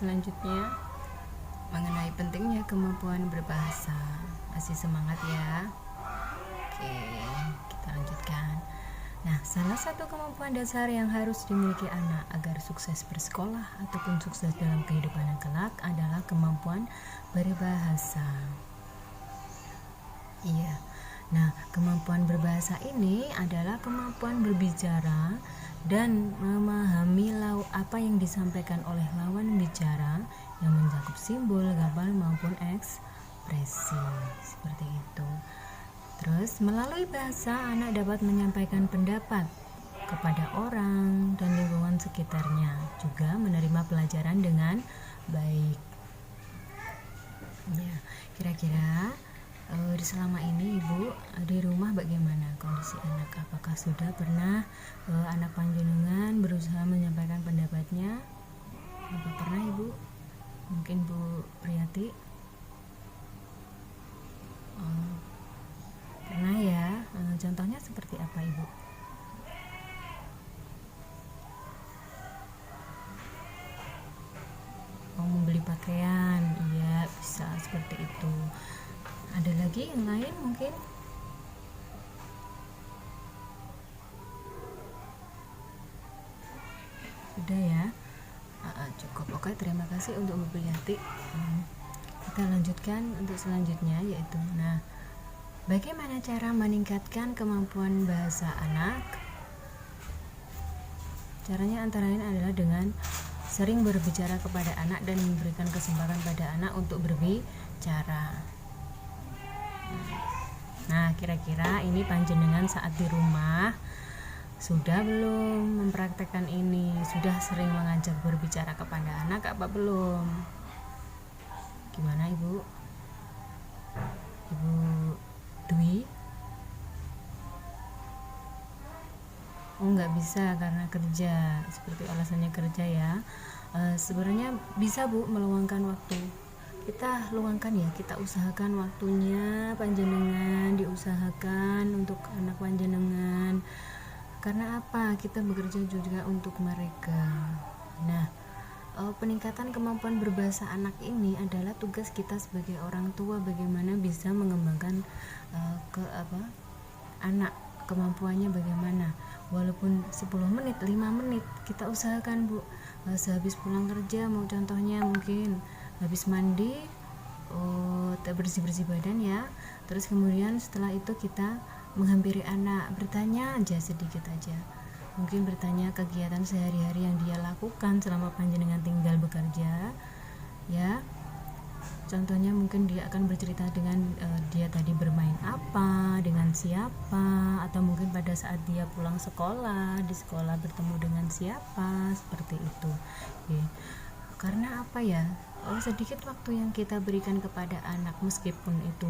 selanjutnya mengenai pentingnya kemampuan berbahasa. Masih semangat ya? Oke, kita lanjutkan. Nah, salah satu kemampuan dasar yang harus dimiliki anak agar sukses bersekolah ataupun sukses dalam kehidupan yang kelak adalah kemampuan berbahasa. Iya. Nah, kemampuan berbahasa ini adalah kemampuan berbicara dan memahami apa yang disampaikan oleh lawan bicara yang mencakup simbol, gambar maupun ekspresi. Seperti itu. Terus, melalui bahasa anak dapat menyampaikan pendapat kepada orang dan lingkungan sekitarnya, juga menerima pelajaran dengan baik. Ya, kira-kira selama ini Ibu di rumah bagaimana kondisi anak? Apakah sudah pernah anak panjenengan berusaha menyampaikan pendapatnya? Apa pernah Ibu? Mungkin Bu Priyati? Pernah ya? Contohnya seperti apa Ibu? Membeli pakaian, iya bisa seperti itu. Ada lagi yang lain mungkin? Sudah ya? Cukup. Oke, terima kasih untuk Bu Priyati. Kita lanjutkan untuk selanjutnya yaitu, bagaimana cara meningkatkan kemampuan bahasa anak? Caranya antara lain adalah dengan sering berbicara kepada anak dan memberikan kesempatan pada anak untuk berbicara. Nah, kira-kira ini panjenengan saat di rumah sudah belum mempraktekkan ini? Sudah sering mengajak berbicara kepada anak apa belum? Gimana Ibu? Ibu Dwi? Nggak bisa karena kerja, seperti alasannya kerja ya. Sebenarnya bisa Bu meluangkan waktu. Kita luangkan ya, kita usahakan waktunya panjenengan, diusahakan untuk anak panjenengan. Karena apa? Kita bekerja juga untuk mereka. Nah, peningkatan kemampuan berbahasa anak ini adalah tugas kita sebagai orang tua, bagaimana bisa mengembangkan anak, kemampuannya bagaimana. Walaupun 10 menit, 5 menit kita usahakan Bu. Sehabis pulang kerja, mau contohnya mungkin habis mandi, bersih-bersih badan ya. Terus kemudian setelah itu kita menghampiri anak, bertanya aja sedikit aja. Mungkin bertanya kegiatan sehari-hari yang dia lakukan selama panjenengan tinggal bekerja. Ya. Contohnya mungkin dia akan bercerita dengan dia tadi bermain apa, dengan siapa, atau mungkin pada saat dia pulang sekolah, di sekolah bertemu dengan siapa, seperti itu. Oke. Karena apa ya? Sedikit waktu yang kita berikan kepada anak, meskipun itu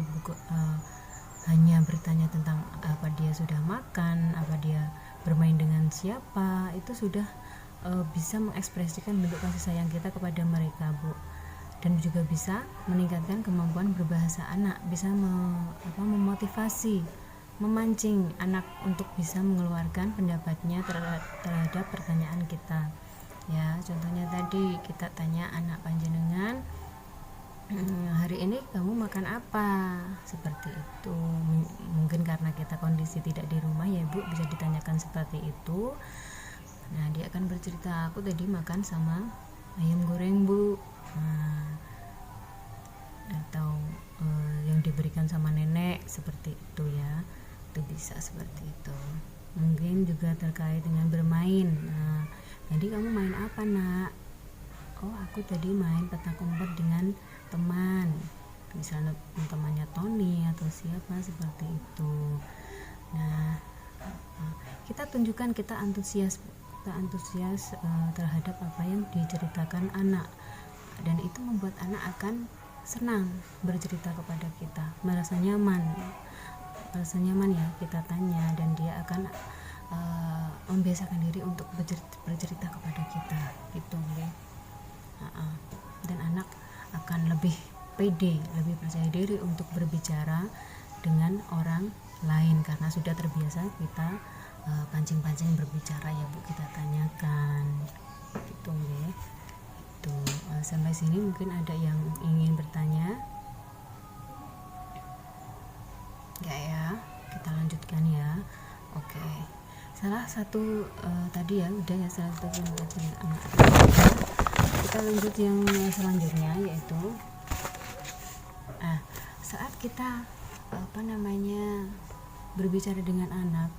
hanya bertanya tentang apa dia sudah makan, apa dia bermain dengan siapa, itu sudah bisa mengekspresikan bentuk kasih sayang kita kepada mereka Bu. Dan juga bisa meningkatkan kemampuan berbahasa anak, bisa memotivasi, memancing anak untuk bisa mengeluarkan pendapatnya terhadap pertanyaan kita. Ya, contohnya tadi kita tanya anak panjenengan, hari ini kamu makan apa? Seperti itu. Mungkin karena kita kondisi tidak di rumah ya Bu, bisa ditanyakan seperti itu. Nah, dia akan bercerita, aku tadi makan sama ayam goreng Bu. Atau yang diberikan sama nenek, seperti itu ya. Itu bisa seperti itu. Mungkin juga terkait dengan bermain. Jadi kamu main apa Nak? Aku tadi main petak umpet dengan teman, misalnya temannya Tony atau siapa, seperti itu. Nah, kita tunjukkan kita antusias terhadap apa yang diceritakan anak, dan itu membuat anak akan senang bercerita kepada kita, merasa nyaman ya kita tanya, dan dia akan membiasakan diri untuk bercerita kepada kita gitu ya. Dan anak akan lebih pede, lebih percaya diri untuk berbicara dengan orang lain karena sudah terbiasa kita pancing-pancing berbicara ya Bu, kita tanyakan gitu ya. itu. Sampai sini mungkin ada yang ingin bertanya? Enggak ya? Kita lanjutkan ya. Oke. Salah satu tadi ya udah ya, salah satu yang tadi anak. Kita lanjut yang selanjutnya, yaitu saat kita berbicara dengan anak,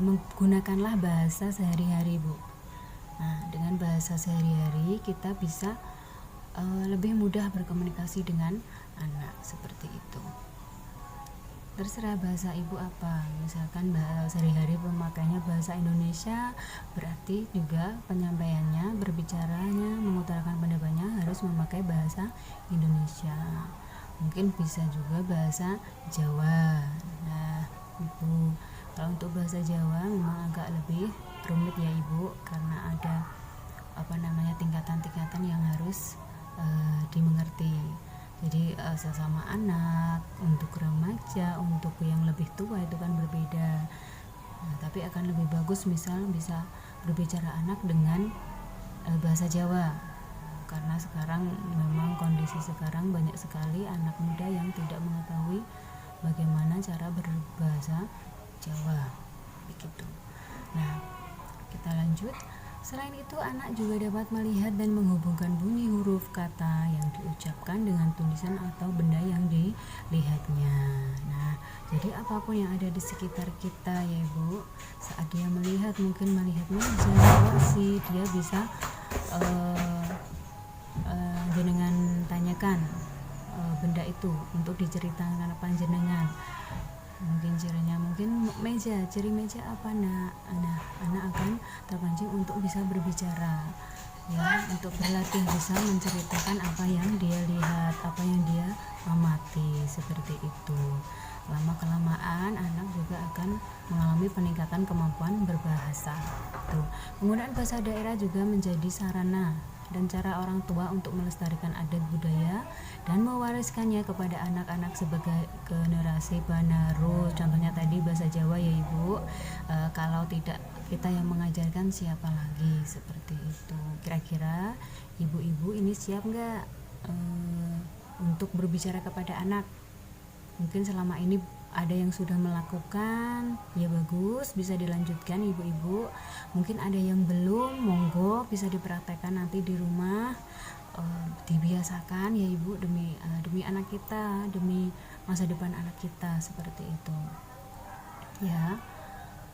menggunakanlah bahasa sehari-hari, Bu. Nah, dengan bahasa sehari-hari kita bisa lebih mudah berkomunikasi dengan anak, seperti itu. Terserah bahasa ibu apa, misalkan bahasa sehari-hari pemakainya bahasa Indonesia, berarti juga penyampaiannya, berbicaranya, mengutarakan pendapatnya harus memakai bahasa Indonesia. Mungkin bisa juga bahasa Jawa. Nah, Ibu, kalau untuk bahasa Jawa memang agak lebih rumit ya Ibu, karena ada tingkatan-tingkatan yang harus dimengerti. Jadi sesama anak, untuk remaja, untuk yang lebih tua itu kan berbeda. Nah, tapi akan lebih bagus misal bisa berbicara anak dengan bahasa Jawa, karena sekarang memang kondisi sekarang banyak sekali anak muda yang tidak mengetahui bagaimana cara berbahasa Jawa, begitu. Nah, kita lanjut. Selain itu, anak juga dapat melihat dan menghubungkan bunyi huruf kata yang diucapkan dengan tulisan atau benda yang dilihatnya. Nah, jadi apapun yang ada di sekitar kita ya Ibu, saat dia melihat, mungkin melihat meja, kursi, dia bisa jenengan tanyakan benda itu untuk diceritakan panjenengan. Mungkin ciri meja apa nak? Nah, anak akan terpancing untuk bisa berbicara ya, untuk berlatih bisa menceritakan apa yang dia lihat, apa yang dia amati, seperti itu. Lama-kelamaan anak juga akan mengalami peningkatan kemampuan berbahasa. Penggunaan bahasa daerah juga menjadi sarana dan cara orang tua untuk melestarikan adat budaya dan mewariskannya kepada anak-anak sebagai generasi penerus. Contohnya tadi bahasa Jawa ya Ibu. Kalau tidak kita yang mengajarkan, siapa lagi, seperti itu. Kira-kira ibu-ibu ini siap nggak untuk berbicara kepada anak? Mungkin selama ini ada yang sudah melakukan, ya bagus, bisa dilanjutkan ibu-ibu. Mungkin ada yang belum, monggo bisa dipraktekkan nanti di rumah, dibiasakan ya ibu, demi anak kita, demi masa depan anak kita, seperti itu ya.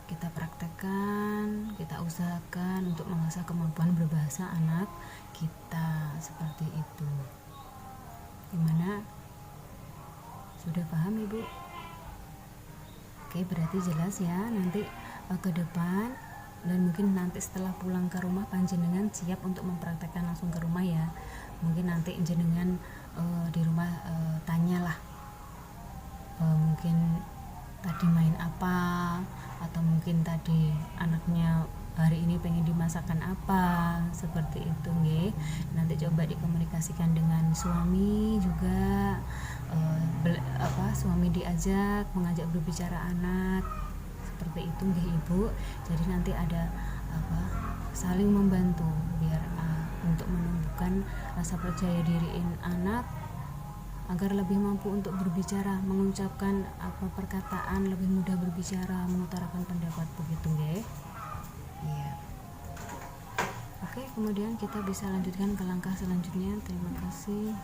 Kita praktekkan, kita usahakan untuk mengasah kemampuan berbahasa anak kita, seperti itu. Gimana? Sudah paham Ibu? Oke, berarti jelas ya. Nanti ke depan dan mungkin nanti setelah pulang ke rumah panjenengan siap untuk mempraktekkan langsung ke rumah ya. Mungkin nanti jenengan di rumah tanyalah mungkin tadi main apa, atau mungkin tadi anaknya hari ini pengen dimasakan apa, seperti itu nggih. Nanti coba dikomunikasikan dengan suami juga, suami mengajak berbicara anak, seperti itu nggih Ibu. Jadi nanti ada saling membantu biar untuk menumbuhkan rasa percaya diri anak agar lebih mampu untuk berbicara, mengucapkan perkataan, lebih mudah berbicara, mengutarakan pendapat, begitu nggih. Iya. Oke, kemudian kita bisa lanjutkan ke langkah selanjutnya. Terima kasih.